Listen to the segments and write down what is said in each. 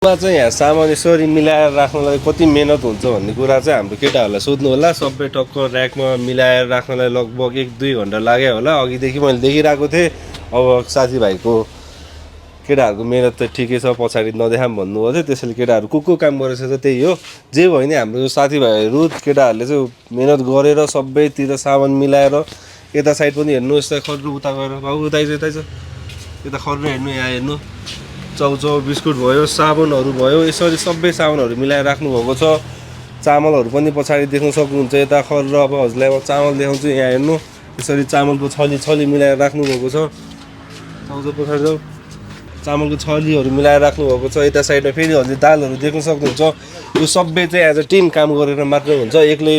चाहिँ यहाँ सामान यसरी मिलाएर राख्नलाई कति मेहनत हुन्छ भन्ने कुरा चाहिँ हाम्रो केटाहरूलाई सोध्नु होला। सबै टक्क ऱ्याकमा मिलाएर राख्नलाई लगभग 1-2 घन्टा लाग्यो होला। अघिदेखि मैले देखिरहेको थिएँ। अब साथीभाइको केटाहरूको मेहनत त ठिकै छ, पछाडि नदेखाम भन्नुभयो थियो। त्यसैले केटाहरू को काम गरेछ त त्यही हो। जे भयो नि हाम्रो साथीभाइहरू केटाहरूले चाहिँ मेहनत गरेर सबैतिर सामान मिलाएर यता साइड पनि हेर्नु, यता खर्नु, उता गएर बाबु उता यता खर्नु हेर्नु, यहाँ हेर्नु, चाउचाउ बिस्कुट भयो, साबुनहरू भयो, यसरी सबै सामानहरू मिलाएर राख्नुभएको छ। चामलहरू पनि पछाडि देख्न सक्नुहुन्छ। यता खरेर अब हजुरलाई म चामल देखाउँछु, यहाँ हेर्नु। यसरी चामलको छली मिलाएर राख्नुभएको छ। चाउचाउ पछाडि जाऊ, चामलको छलीहरू मिलाएर राख्नुभएको छ। यता साइडमा फेरि हजुर दालहरू देख्न सक्नुहुन्छ। यो सबै चाहिँ एज अ टिम काम गरेर मात्र हुन्छ। एक्लै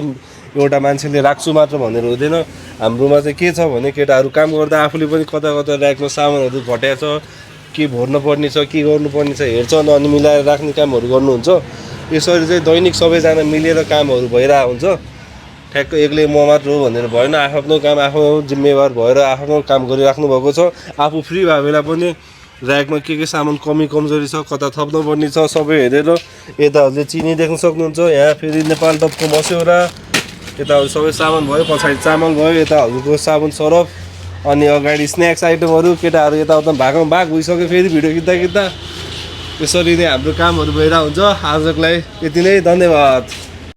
एउटा मान्छेले राख्छु मात्र भनेर हुँदैन। हाम्रोमा चाहिँ के छ भने केटाहरू काम गर्दा आफूले पनि कता ऱ्याकमा सामानहरू घट्या छ, के भर्न पर्ने छ, के गर्नुपर्ने छ हेर्छ, अनि मिलाएर राख्ने कामहरू गर्नुहुन्छ। यसरी चाहिँ दैनिक सबैजना मिलेर कामहरू भइरहेको हुन्छ। ठ्याक्क एक्लै म मात्र हो भनेर भएन। आफ्नो काम आफ्नो जिम्मेवार भएर आफ्नो काम गरिराख्नु भएको छ। आफू फ्री भए बेला पनि ऱ्याकमा के सामान कमी कमजोरी छ, कता थप्नु पर्ने छ सबै हेरेर। यता हजुरले चिनी देख्न सक्नुहुन्छ। यहाँ फेरि नेपाल टपको मस्यौरा, यता सबै सामान भयो। पछाडि चामल भयो, यता हजुरको साबुन सरफ, अनि अगाडि स्न्याक्स आइटमहरू। केटाहरू यताउता भागमा भाग भइसक्यो फेरि भिडियो खिच्दा। यसरी नै हाम्रो कामहरू भइरहेको हुन्छ। आजको लागि यति नै, धन्यवाद।